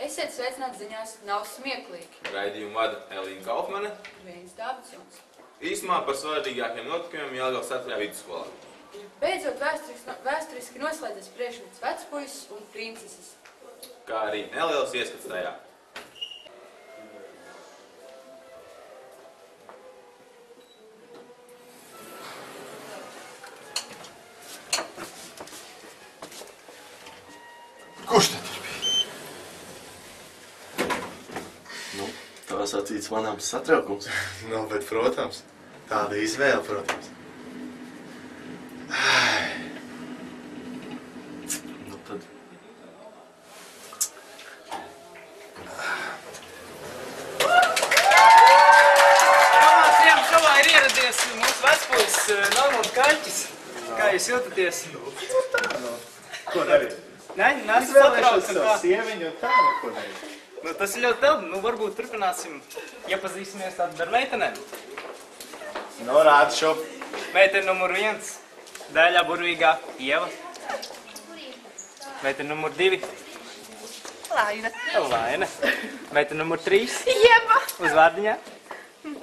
Esiet sveicināti ziņās Nav smieklīgi. Raidījumu vada Elīna Kaufmane. Reinis Dāvidsons. Īstumā par svarīgākiem notikumiem Jelgavas 4. vidusskolā. Ir beidzot vēsturiski noslēdzies priekšmets Vecpuisis un princeses. Kā arī neliels ieskats tajā. Kurš tad tur bija? Nu, tā sacīts manāms satraukums. Nu, bet, protams, tāda izvēle, protams. Nu, tad... Pamācījām šovā ir ieradies mūsu vecpuisis Normons Kaļķis. Kā jūs jūtaties? Ko darīt? Nē, neesmu satrauc. Sieviņu un tā, ko darīt? Nu, tas ir ļoti labi. Nu, varbūt turpināsim, iepazīsimies tātad ar meitenēm. Nu, rādi šo. Meitene numur 1, dēļā burvīgā Ieva. Meitene numur 2. Laina. Laina. Meitene numur 3. Ieva. Uzvārdiņā.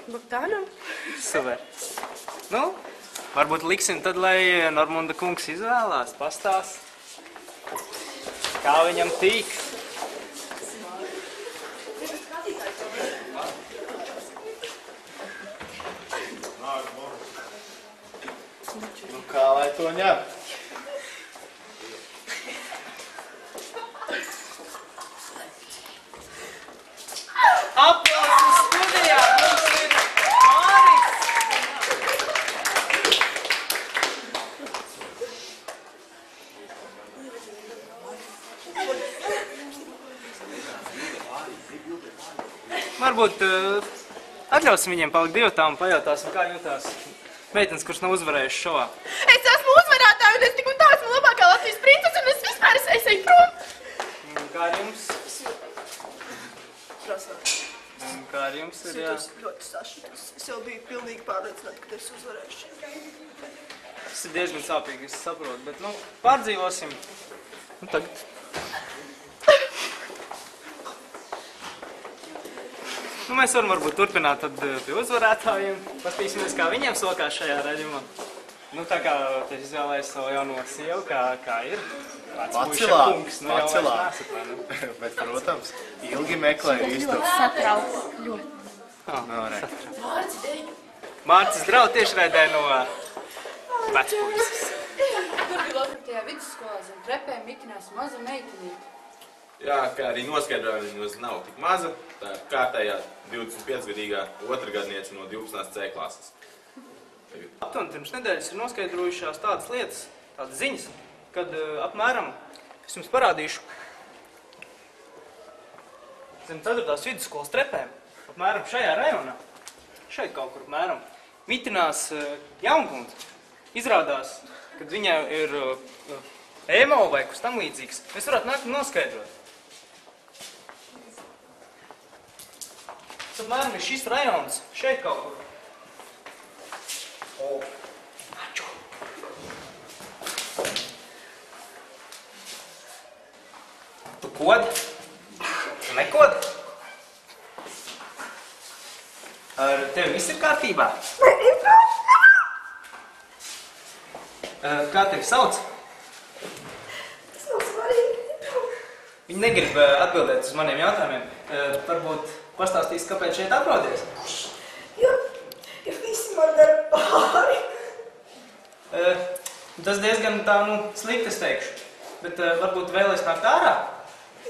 Bogdana. Super. Nu, varbūt liksim tad, lai Normunda kungs izvēlās, pastāst, kā viņam tīk. Nu, kā lai to ņem? Aplausus studijā! Mums ir Māris! Varbūt atļausim viņiem palikt divatā un pajautāsim, kā jūtās meitenes, kuras nav uzvarējuši šovā. Es esmu uzvarētāja un es tik un tā esmu labākā Latvijas princese un es vispār es eju prom. Kā ar jums? Prasāt. Kā ar jums ir, jā? Es ļoti sašutos. Es jau biju pilnīgi pārliecināta, ka es uzvarēšu. Tas ir diezgan sāpīgi, es saprotu, bet, nu, pārdzīvosim. Nu, tagad. Nu, mēs varam varbūt turpināt tad pie uzvarētājiem. Paskatīsimies, kā viņiem sokās šajā raidījumā. Nu, tā kā tu izvēlējies savu jauno sievu, kā ir. Pacilā, Nu, jau pacilā. vairs nesat, vai ne? Bet, protams, ilgi meklēju īstu. Satraukt. Ļoti. Mārcis Drau tiešraidē no Vecpuisis. Tur bija Latvijā vidusskolā zem trepēm mitinās maza meitenīte. Jā, kā arī noskaidroja, viņa nav tik maza. Tā ir kārtējā 25-gadīgā otrgadniece no 12. C klases. Aptuveni pirms nedēļas ir noskaidrojušās tādas lietas, tādas ziņas, kad apmēram, es jums parādīšu, zem 4. vidusskolas trepēm, apmēram šajā rajonā, šeit kaut kur apmēram, mitinās jaunkundze. Izrādās, kad viņai ir emo vai kas tam līdzīgs, mēs varētu nākt un noskaidrot. Tas apmēram ir šis rajons, šeit kaut kur. Maču. Tu kodi? Tu nekodi? Ar tevi viss ir kārtībā? Kā tevi sauc? Tas nav svarīgi. Viņi negrib atbildēt uz maniem jautājumiem. Varbūt pastāstīs, kāpēc šeit atrodies? Jo visi man dara pāri. Tas diezgan tā, nu, slikti es teikšu. Bet varbūt vēlies nākt ārā?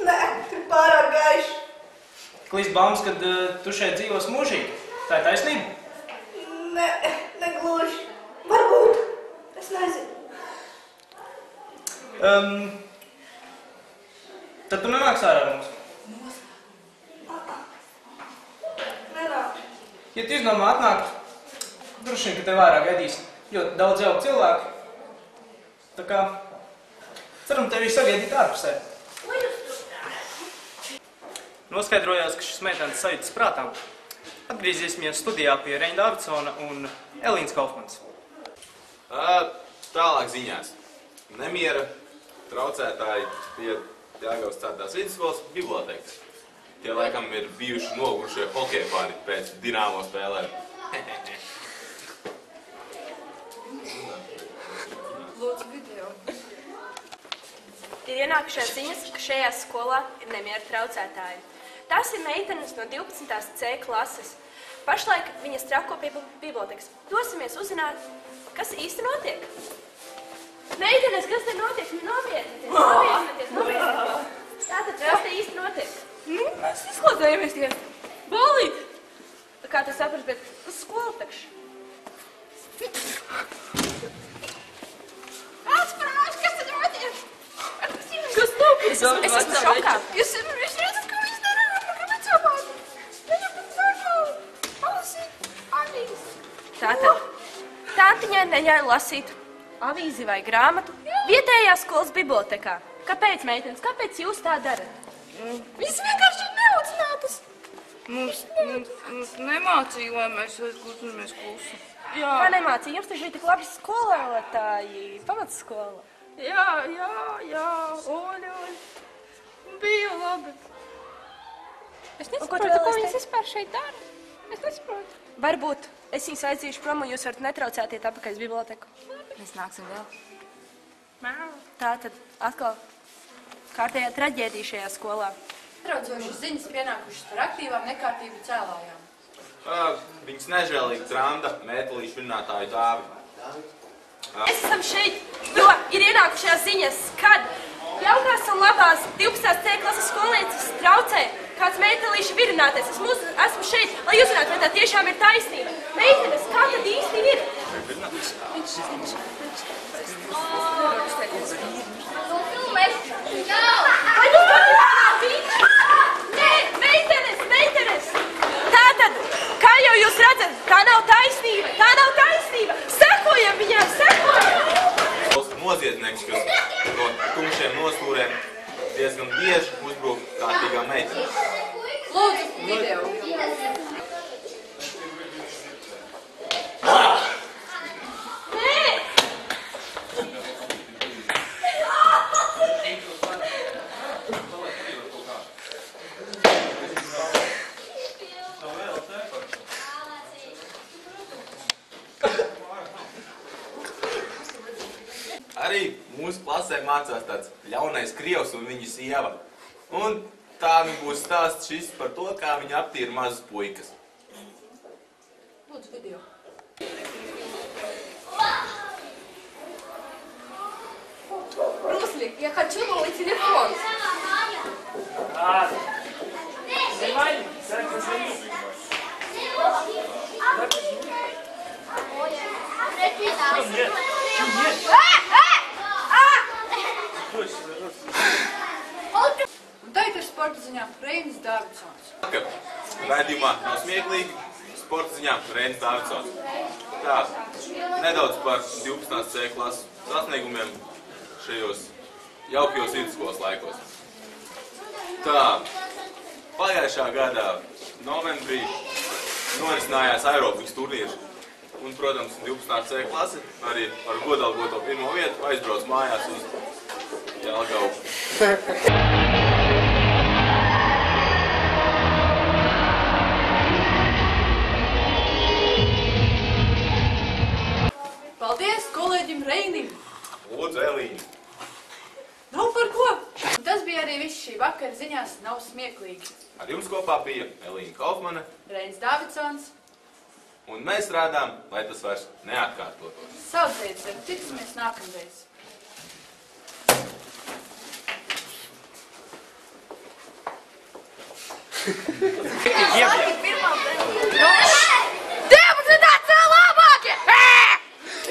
Nē, tur pārāk gaiši. Klīst baumas, kad tu šeit dzīvos mūžīgi. Tā ir taisnība? Nē, negluži. Varbūt. Es nezinu. Tad tu nenāks ārā ar mums? Nenāk. Ja tu izdomā atnākt, droši vien, ka tev vairāk gaidīs ļoti daudz jauku cilvēku. Tā kā ceram tevi sagaidīt ārpusē. Noskaidrojās, ka šis meitenes sajūtas prātām. Atgriezīsimies studijā pie Reņa Dāvidsona un Elīnas Kaufmanas. Tālāk ziņās. Nemiera traucētāji pie Jāgaus 4. vidusskolas bibliotēkas. Tie laikam ir bijuši nogurušie hokeja fani pēc Dinamo spēlēm. Lūdzu, video. Ir ienākušās ziņas, ka šajā skolā ir nemiera traucētāji. Tās ir meitenes no 12. C klases. Pašlaik viņas trako pie bibliotekas. Dosimies uzzināt, kas īsti notiek. Meitenes, kas te notiek? Novietieties. Tātad, kas te īsti notiek? Mēs izklausējāmies tikai balīt. Kā tu saprast, bet uz skolu takšu? Atspērnāšu, kas te notiek? Kas tev? Es esmu šokā. Jūs redzat, ka mēs darām, kāpēc jāpādi? Viņa pat sarkali. Palasīt avīzi. Tātad, tātiņai neļauj lasīt avīzi vai grāmatu vietējā skolas bibliotekā. Kāpēc, meitenes? Kāpēc jūs tā darat? Viņas vienkārši ir neaudzinātas. Mums nemācīja, lai mēs aizgūtamies klusu. Kā nemācīja? Jums taču bija tik labi skolotāji, pamatskola. Jā, oļ. Bija labi. Es nesaprotu, ko viņas vispār šeit dara. Es nesaprotu. Varbūt es viņus aiziešu prom, un jūs varat netraucēt iet apakaļ uz biblioteku. Mēs nāksim vēl. Tātad atkal kārtējā traģēdija šajā skolā. Traucošas ziņas pienākušas par aktīvām nekārtību cēlājām. Viņas nežēlīgi tranda mētelīšu vinātāju dāvi. Es esam šeit, jo ir ienākušās ziņas, kad jaukās un labās 12. C klases skolnieces traucē kāds meitelīšu virināties. Esmu šeit, lai uzzinātu, vai tā tiešām ir taisnība. Meitenes, kā tad īsti ir? Vai tu patīk viņš? Nē, meitenes! Tātad, kā jau jūs redzat, tā nav taisnība! Sekojam viņām, sekojam! Noziedznieks, kas no tumšiem nostūriem diezgan bieži uzbruk kārtīgām meitenēm. Lūdzu, video. Arī mūsu klasē mācās tāds ļaunais krievs un viņa sieva. Un tā nu būs stāsts šis par to, kā viņa aptīra mazus puikas. Lūdzu, video. Руслик, я хочу новый телефон. Un tagad ir sporta ziņā Reinis Davidsons. Raidījumā nav smieklīgi, sporta ziņā Reinis Davidsons. Tā, nedaudz par 12. C klases sasniegumiem šajos jaukajos vidusskolas laikos. Tā, pagājušā gadā novembrī norisinājās aerobikas turnīrs. Un, protams, 12. C klase arī ar godalgoto pirmo vietu aizbrauc mājās uz Jelgavu. Paldies kolēģim Reinim. Lūdzu, Elīna. Nav par ko. Un tas bija arī viss šī vakara ziņās nav smieklīgi. Ar jums kopā bija Elīna Kaufmane. Reinis Davidsons. Un mēs strādājam, lai tas vairs neatkārtotos. Sauciet, tiksimies nākamreiz. Iepriekš.